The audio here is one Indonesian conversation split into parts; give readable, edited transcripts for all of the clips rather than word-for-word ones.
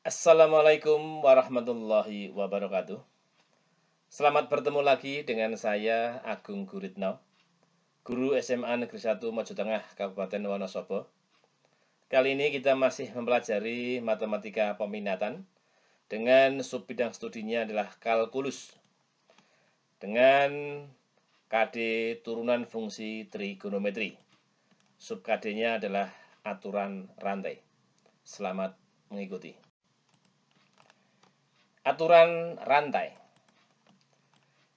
Assalamualaikum warahmatullahi wabarakatuh. Selamat bertemu lagi dengan saya Agung Guritno, Guru SMA Negeri 1 Mojo Tengah, Kabupaten Wonosobo. Kali ini kita masih mempelajari matematika peminatan dengan subbidang studinya adalah kalkulus dengan KD turunan fungsi trigonometri. Sub KD-nya adalah aturan rantai. Selamat mengikuti. Aturan rantai.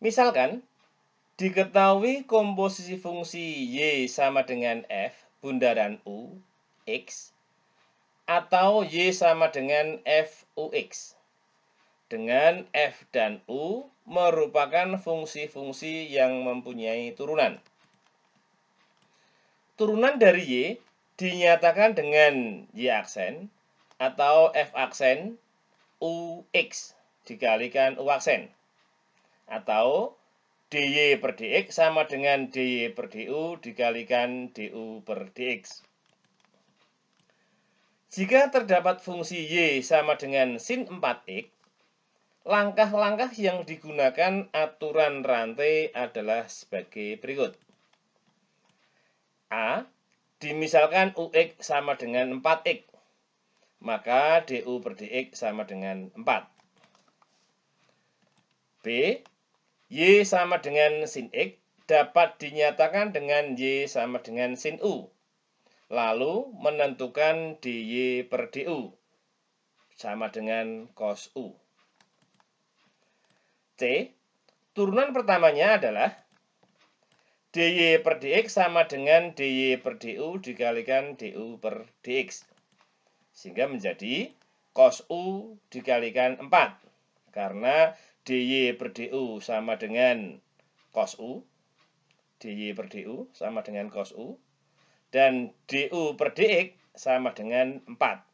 Misalkan, diketahui komposisi fungsi Y sama dengan F, bundaran U, X, atau Y sama dengan F UX. Dengan F dan U merupakan fungsi-fungsi yang mempunyai turunan. Turunan dari Y dinyatakan dengan Y aksen atau F aksen UX dikalikan U aksen. Atau dy per dx sama dengan dy per du dikalikan du per dx. Jika terdapat fungsi y sama dengan sin 4x, langkah-langkah yang digunakan aturan rantai adalah sebagai berikut. A. Dimisalkan ux sama dengan 4x, maka du per dx sama dengan 4. B. Y sama dengan sin X dapat dinyatakan dengan Y sama dengan sin U. Lalu menentukan dy per du sama dengan cos U. C. Turunan pertamanya adalah dy per dx sama dengan dy per du dikalikan du per dx. Sehingga menjadi cos U dikalikan 4. Karena dy per du sama dengan cos U. dy per du sama dengan cos U. Dan du per dx sama dengan 4.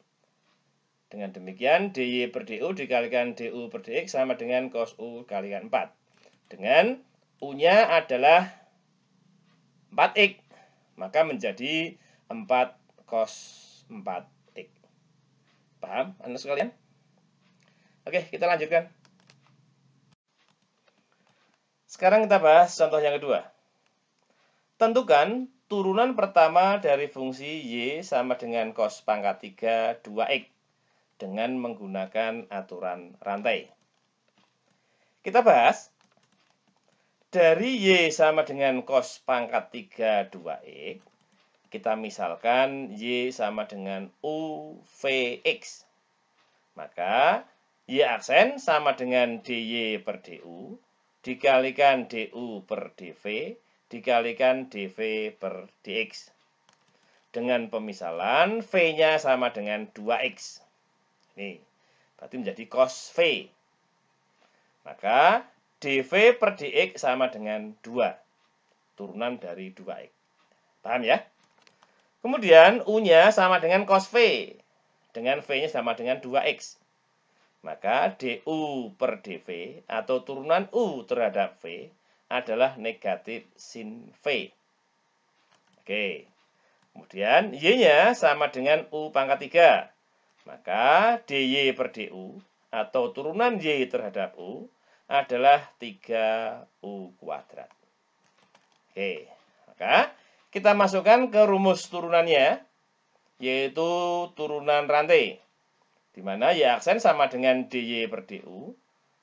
Dengan demikian, dy per du dikalikan du per dx sama dengan cos U kalikan 4. Dengan U-nya adalah 4x. Maka menjadi 4 cos 4x. Paham, Anda sekalian? Oke, kita lanjutkan. Sekarang kita bahas contoh yang kedua. Tentukan turunan pertama dari fungsi y sama dengan cos pangkat 3 2x dengan menggunakan aturan rantai. Kita bahas dari y sama dengan cos pangkat 3 2x, kita misalkan y sama dengan uvx. Maka y aksen sama dengan dy per du dikalikan du per dv dikalikan dv per dx. Dengan pemisalan v-nya sama dengan 2x. Ini berarti menjadi cos v. Maka dv per dx sama dengan 2. Turunan dari 2x. Paham ya? Kemudian u-nya sama dengan cos v. Dengan v-nya sama dengan 2x. Maka du per dv atau turunan u terhadap v adalah negatif sin v. Oke. Kemudian y-nya sama dengan u pangkat 3. Maka dy per du atau turunan y terhadap u adalah 3u kuadrat. Oke. Maka kita masukkan ke rumus turunannya, yaitu turunan rantai. Di mana y aksen sama dengan dy per du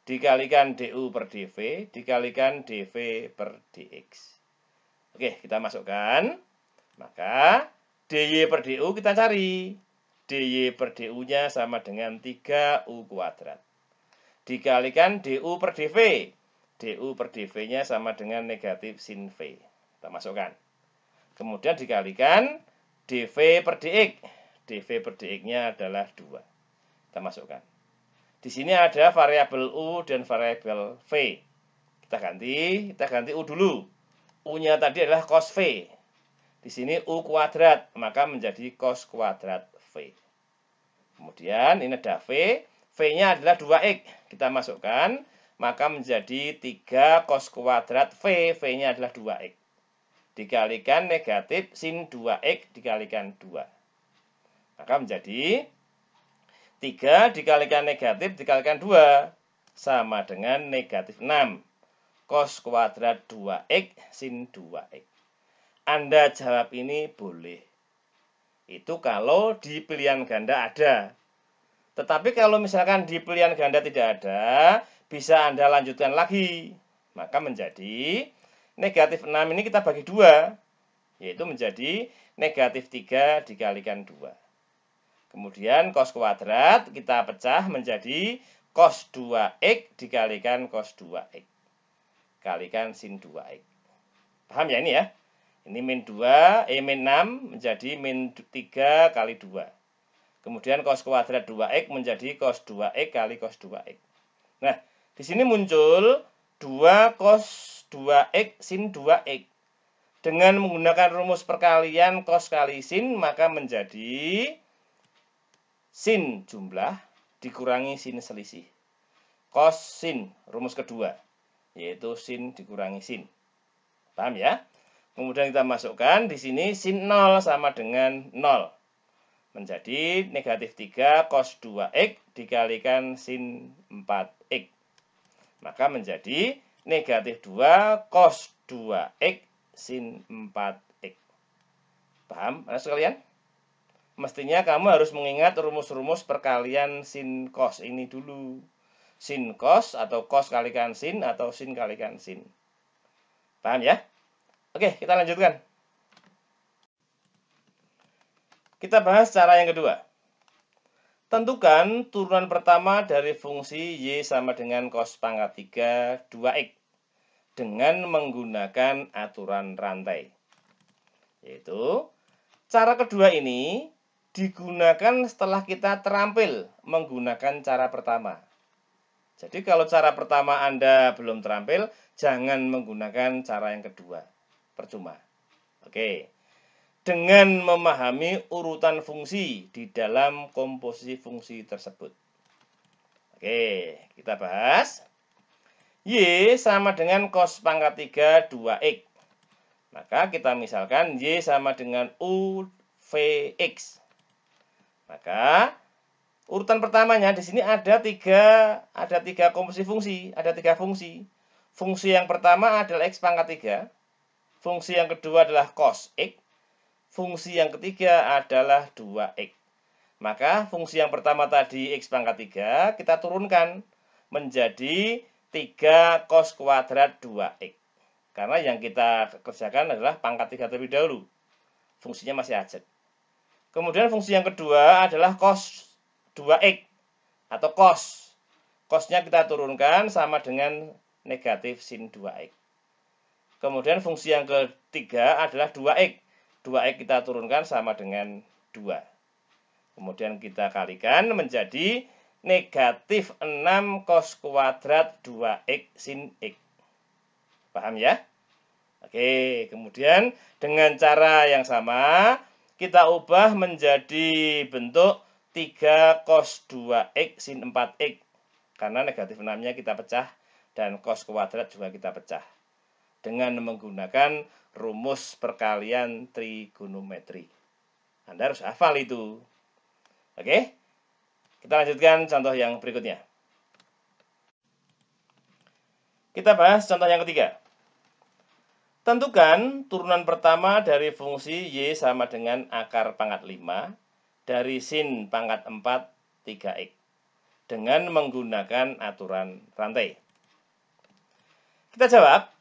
dikalikan du per dv dikalikan dv per dx. Oke, kita masukkan. Maka dy per du kita cari. dy per du-nya sama dengan 3u kuadrat. Dikalikan du per dv. du per dv-nya sama dengan negatif sin v. Kita masukkan. Kemudian dikalikan dv per dx. dv per dx-nya adalah 2. Kita masukkan. Di sini ada variabel u dan variabel v. Kita ganti u dulu. U-nya tadi adalah cos v. Di sini u kuadrat, maka menjadi cos kuadrat v. Kemudian ini ada v. V-nya adalah 2x. Kita masukkan, maka menjadi 3 cos kuadrat v. V-nya adalah 2x. Dikalikan negatif sin 2x dikalikan 2. Maka menjadi 3 dikalikan negatif dikalikan 2 sama dengan negatif 6. Cos kuadrat 2X sin 2X. Anda jawab ini boleh. Itu kalau di pilihan ganda ada. Tetapi kalau misalkan di pilihan ganda tidak ada, bisa Anda lanjutkan lagi. Maka menjadi negatif 6 ini kita bagi 2. Yaitu menjadi negatif 3 dikalikan 2. Kemudian cos kuadrat kita pecah menjadi cos 2X dikalikan cos 2X. Kalikan sin 2X. Paham ya ini ya? Ini min 6 menjadi min 3 kali 2. Kemudian cos kuadrat 2X menjadi cos 2X kali cos 2X. Nah, di sini muncul 2 cos 2X sin 2X. Dengan menggunakan rumus perkalian cos kali sin, maka menjadi sin jumlah dikurangi sin selisih. Cos sin, rumus kedua, yaitu sin dikurangi sin. Paham ya? Kemudian kita masukkan di sini sin 0 sama dengan 0. Menjadi negatif 3 cos 2X dikalikan sin 4X. Maka menjadi negatif 2 cos 2X sin 4X. Paham, sekalian? Mestinya kamu harus mengingat rumus-rumus perkalian sin cos ini dulu. Sin cos atau cos kalikan sin atau sin kalikan sin. Paham ya? Oke, kita lanjutkan. Kita bahas cara yang kedua. Tentukan turunan pertama dari fungsi y sama dengan cos pangkat 3 2x dengan menggunakan aturan rantai. Yaitu, cara kedua ini digunakan setelah kita terampil menggunakan cara pertama. Jadi kalau cara pertama Anda belum terampil, jangan menggunakan cara yang kedua. Percuma. Oke. Dengan memahami urutan fungsi di dalam komposisi fungsi tersebut. Oke, kita bahas. Y sama dengan cos pangkat 3 2x. Maka kita misalkan Y sama dengan UVX. Maka urutan pertamanya di sini ada tiga komposisi fungsi, ada 3 fungsi. Fungsi yang pertama adalah x pangkat 3. Fungsi yang kedua adalah cos x. Fungsi yang ketiga adalah 2x. Maka fungsi yang pertama tadi x pangkat 3 kita turunkan menjadi 3 cos kuadrat 2x. Karena yang kita kerjakan adalah pangkat 3 terlebih dahulu. Fungsinya masih ajak. Kemudian fungsi yang kedua adalah cos 2x atau cos. Cosnya kita turunkan sama dengan negatif sin 2x. Kemudian fungsi yang ketiga adalah 2x. 2x kita turunkan sama dengan 2. Kemudian kita kalikan menjadi negatif 6 cos kuadrat 2x sin x. Paham ya? Oke, kemudian dengan cara yang sama kita ubah menjadi bentuk 3 cos 2x sin 4x. Karena negatif 6-nya kita pecah dan cos kuadrat juga kita pecah. Dengan menggunakan rumus perkalian trigonometri. Anda harus hafal itu. Oke, kita lanjutkan contoh yang berikutnya. Kita bahas contoh yang ketiga. Tentukan turunan pertama dari fungsi y sama dengan akar pangkat 5 dari sin pangkat 4 3x dengan menggunakan aturan rantai. Kita jawab,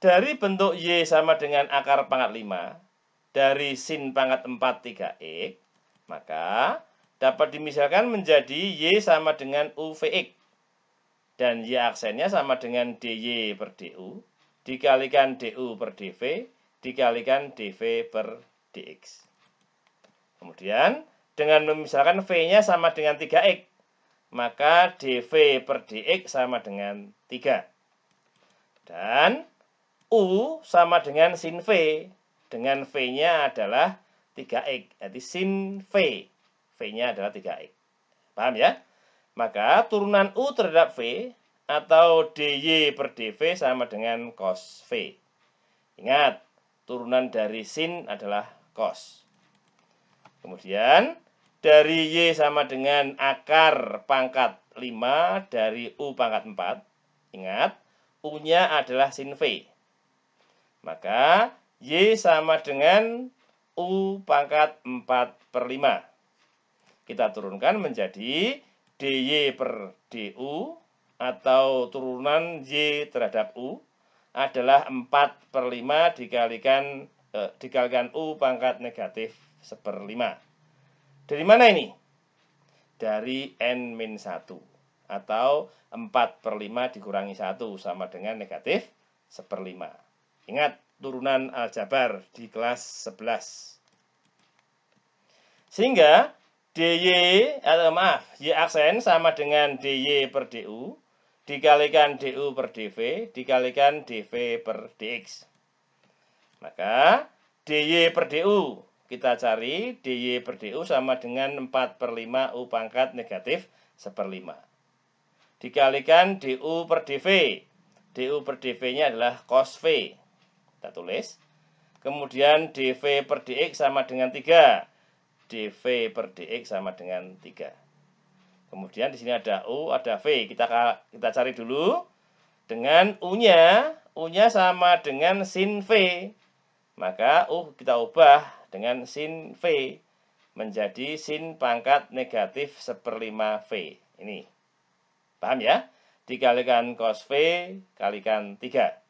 dari bentuk y sama dengan akar pangkat 5 dari sin pangkat 4 3x, maka dapat dimisalkan menjadi y sama dengan UVX dan y aksennya sama dengan dy per du dikalikan du per dv dikalikan dv per dx. Kemudian dengan memisalkan v-nya sama dengan 3x, maka dv per dx sama dengan 3. Dan u sama dengan sin v, dengan v-nya adalah 3x, jadi sin v, v-nya adalah 3x. Paham ya? Maka turunan u terhadap v atau dy per dv sama dengan cos v. Ingat, turunan dari sin adalah cos. Kemudian dari Y sama dengan akar pangkat 5 dari U pangkat 4. Ingat, U-nya adalah sin V. Maka Y sama dengan U pangkat 4/5. Kita turunkan menjadi DY per DU atau turunan Y terhadap U adalah 4/5 dikalikan U pangkat negatif 1/5. Dari mana ini? Dari N-1 atau 4/5 dikurangi 1 sama dengan negatif 1/5. Ingat, turunan aljabar di kelas 11. Sehingga Y aksen sama dengan DY per DU dikalikan DU per DV dikalikan DV per DX. Maka DY per DU kita cari, DY per DU sama dengan 4/5 U pangkat negatif 1/5. Dikalikan DU per DV. DU per DV-nya adalah cos V. Kita tulis. Kemudian DV per DX sama dengan 3. DV per DX sama dengan 3. Kemudian di sini ada U, ada V. Kita cari dulu. Dengan U-nya sama dengan sin V. Maka U kita ubah dengan sin V menjadi sin pangkat negatif 1/5 V. Ini. Paham ya? Dikalikan cos V kalikan 3.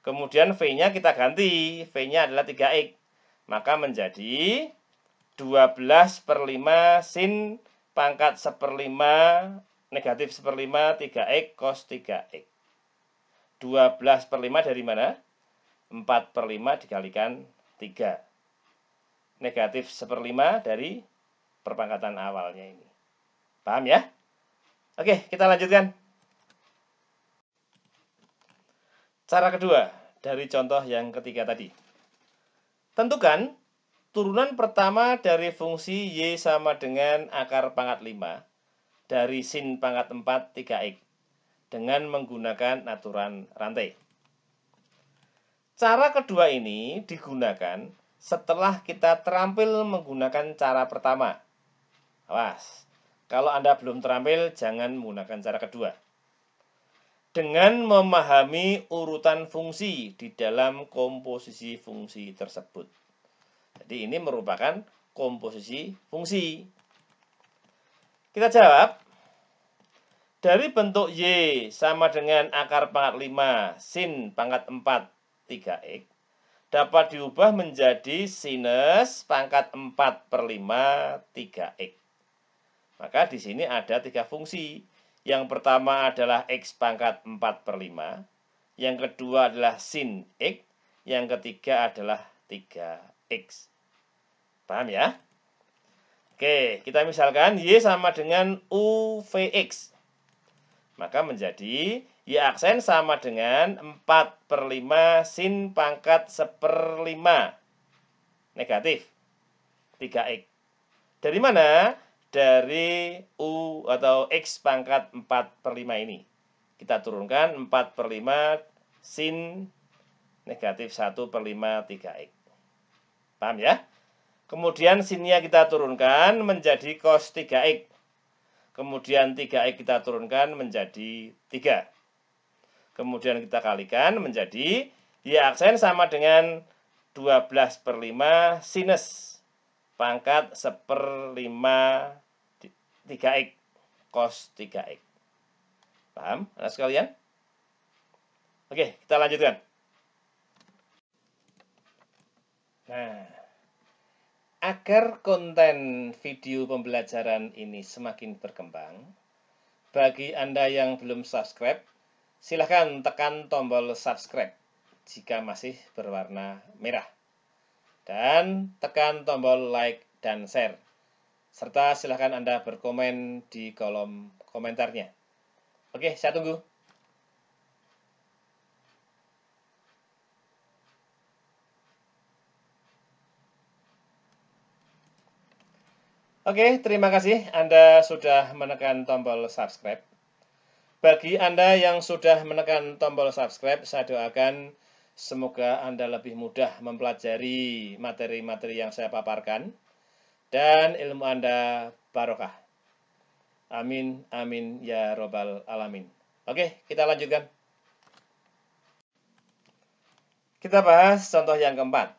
Kemudian V-nya kita ganti. V-nya adalah 3X. Maka menjadi 12/5 sin pangkat 1/5 negatif 1/5 3X cos 3X. 12/5 dari mana? 4/5 dikalikan 3. Negatif 1/5 dari perpangkatan awalnya ini. Paham ya? Oke, kita lanjutkan. Cara kedua dari contoh yang ketiga tadi. Tentukan turunan pertama dari fungsi Y sama dengan akar pangkat 5 dari sin pangkat 4 3X dengan menggunakan aturan rantai. Cara kedua ini digunakan setelah kita terampil menggunakan cara pertama. Awas, kalau Anda belum terampil jangan menggunakan cara kedua. Dengan memahami urutan fungsi di dalam komposisi fungsi tersebut. Jadi ini merupakan komposisi fungsi. Kita jawab. Dari bentuk Y sama dengan akar pangkat 5 sin pangkat 4 3X dapat diubah menjadi sinus pangkat 4/5 3X. Maka di sini ada 3 fungsi. Yang pertama adalah X pangkat 4/5. Yang kedua adalah sin X. Yang ketiga adalah 3X. Paham ya? Oke, kita misalkan Y sama dengan UVX. Maka menjadi Y aksen sama dengan 4/5 sin pangkat 1/5 negatif 3X. Dari mana? Dari U atau X pangkat 4/5 ini. Kita turunkan 4/5 sin negatif 1/5 3X. Paham ya? Kemudian sinnya kita turunkan menjadi cos 3X. Kemudian 3X kita turunkan menjadi 3. Kemudian kita kalikan menjadi Y aksen sama dengan 12/5 sinus pangkat 1/5 3X cos 3X. Paham, anak sekalian? Oke, kita lanjutkan. Nah, agar konten video pembelajaran ini semakin berkembang, bagi Anda yang belum subscribe, silahkan tekan tombol subscribe jika masih berwarna merah. Dan tekan tombol like dan share. Serta silahkan Anda berkomen di kolom komentarnya. Oke, saya tunggu. Oke, terima kasih Anda sudah menekan tombol subscribe. Bagi Anda yang sudah menekan tombol subscribe, saya doakan semoga Anda lebih mudah mempelajari materi-materi yang saya paparkan dan ilmu Anda barokah. Amin, amin, ya robbal alamin. Oke, kita lanjutkan. Kita bahas contoh yang keempat.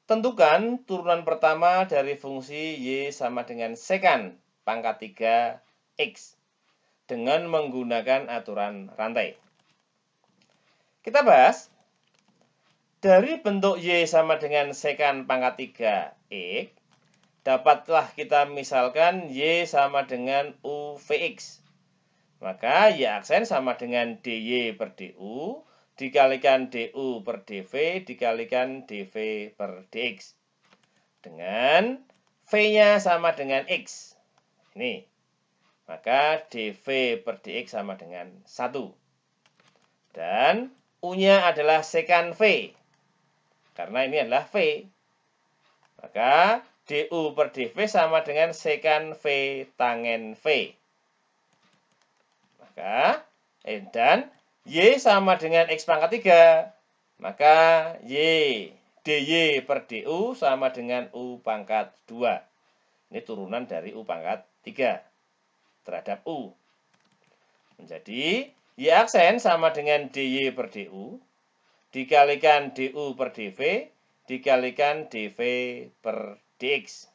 Tentukan turunan pertama dari fungsi Y sama dengan sekan pangkat 3 X dengan menggunakan aturan rantai. Kita bahas, dari bentuk Y sama dengan sekan pangkat 3 X, dapatlah kita misalkan Y sama dengan UVX. Maka Y aksen sama dengan DY per DU, dikalikan DU per DV, dikalikan DV per DX. Dengan V-nya sama dengan X. Ini. Maka DV per DX sama dengan 1. Dan U-nya adalah sekan V. Karena ini adalah V. Maka DU per DV sama dengan sekan V tangen V. Maka, dan Y sama dengan X pangkat 3. Maka Y, DY per DU sama dengan U pangkat 2. Ini turunan dari U pangkat 3 terhadap U. Menjadi Y aksen sama dengan DY per DU, dikalikan DU per DV, dikalikan DV per DX.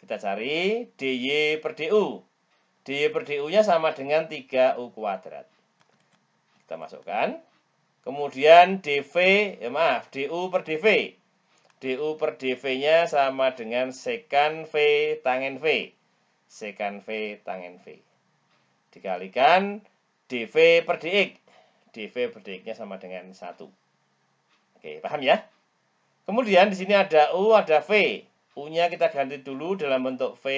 Kita cari DY per DU. DY per DU-nya sama dengan 3U kuadrat. Kita masukkan. Kemudian DV, DU per DV. DU per DV-nya sama dengan sekan V tangen V. Sekan V tangen V. Dikalikan DV per DX. DV per DX-nya sama dengan 1. Oke, paham ya? Kemudian di sini ada U, ada V. U-nya kita ganti dulu dalam bentuk V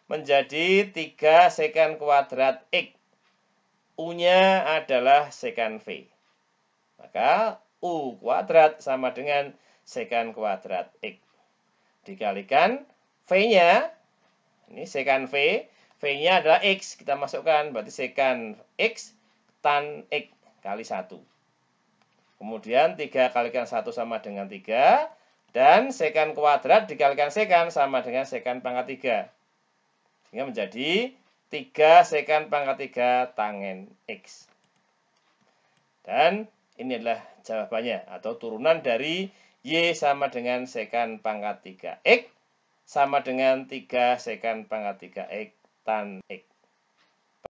menjadi 3 sekan kuadrat X. U-nya adalah sekan V. Maka U kuadrat sama dengan sekan kuadrat X. Dikalikan V-nya, ini sekan V. V-nya adalah X, kita masukkan, berarti sekan X tan X kali 1. Kemudian 3 kalikan 1 sama dengan 3. Dan sekan kuadrat dikalikan sekan sama dengan sekan pangkat 3. Sehingga menjadi 3 sekan pangkat 3 tangen X. Dan ini adalah jawabannya, atau turunan dari Y sama dengan sekan pangkat 3 X sama dengan 3 sekan pangkat 3 X tan X.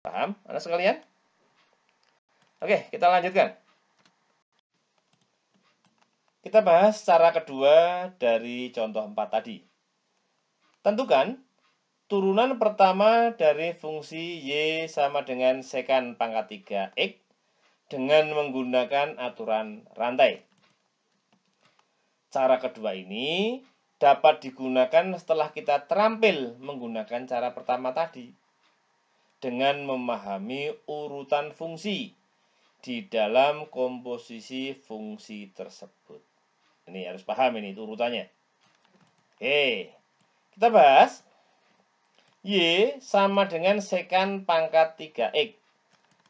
Paham, anak sekalian? Oke, kita lanjutkan. Kita bahas cara kedua dari contoh 4 tadi. Tentukan turunan pertama dari fungsi Y sama dengan sekan pangkat 3 X dengan menggunakan aturan rantai. Cara kedua ini dapat digunakan setelah kita terampil menggunakan cara pertama tadi. Dengan memahami urutan fungsi di dalam komposisi fungsi tersebut. Ini harus paham ini urutannya. Oke, kita bahas. Y sama dengan sekan pangkat 3X.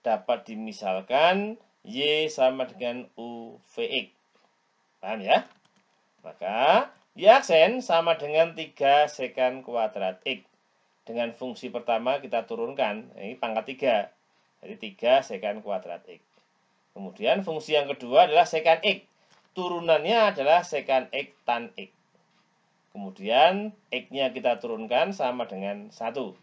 Dapat dimisalkan Y sama dengan UVX. Paham ya? Maka Y aksen sama dengan 3 sekan kuadrat X. Dengan fungsi pertama kita turunkan, ini pangkat 3. Jadi 3 sekan kuadrat X. Kemudian fungsi yang kedua adalah sekan X. Turunannya adalah sekan X tan X. Kemudian X-nya kita turunkan sama dengan 1.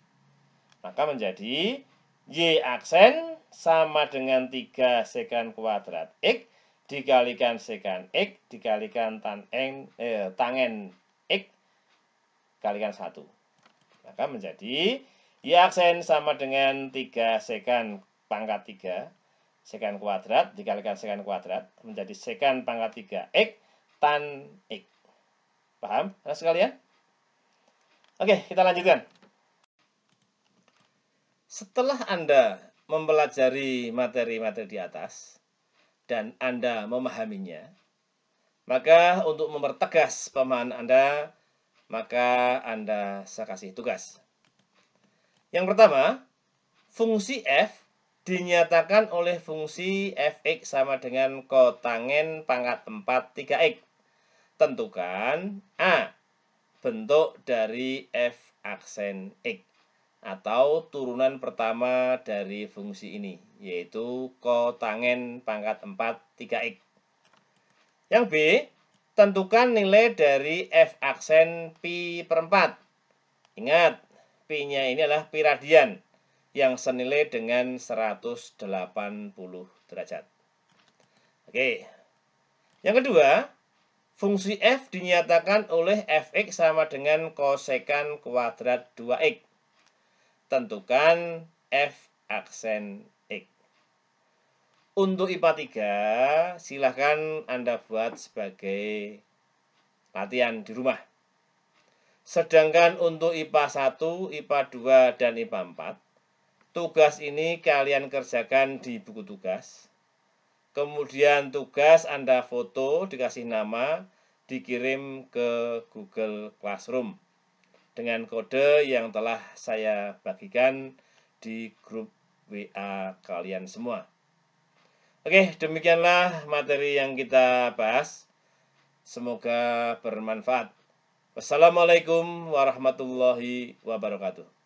Maka menjadi Y aksen sama dengan 3 sekan kuadrat X dikalikan sekan X dikalikan tangen X kalikan 1. Maka menjadi Y aksen sama dengan 3 sekan pangkat 3 sekan kuadrat dikalikan sekan kuadrat menjadi sekan pangkat 3X tan X. Paham, anak sekalian? Oke, kita lanjutkan. Setelah Anda mempelajari materi-materi di atas dan Anda memahaminya, maka untuk mempertegas pemahaman Anda, maka Anda saya kasih tugas. Yang pertama, fungsi F dinyatakan oleh fungsi Fx sama dengan kotangen pangkat 4 3x. Tentukan A. bentuk dari f aksen X atau turunan pertama dari fungsi ini, yaitu kotangen pangkat 4 3x. Yang B, tentukan nilai dari f aksen pi per 4. Ingat, pi-nya ini adalah pi radian yang senilai dengan 180 derajat. Oke. Yang kedua, fungsi f dinyatakan oleh fx sama dengan kosekan kuadrat 2x. Tentukan f aksen X. Untuk IPA 3, silahkan Anda buat sebagai latihan di rumah. Sedangkan untuk IPA 1, IPA 2, dan IPA 4, tugas ini kalian kerjakan di buku tugas. Kemudian tugas Anda foto, dikasih nama, dikirim ke Google Classroom dengan kode yang telah saya bagikan di grup WA kalian semua. Oke, demikianlah materi yang kita bahas. Semoga bermanfaat. Wassalamualaikum warahmatullahi wabarakatuh.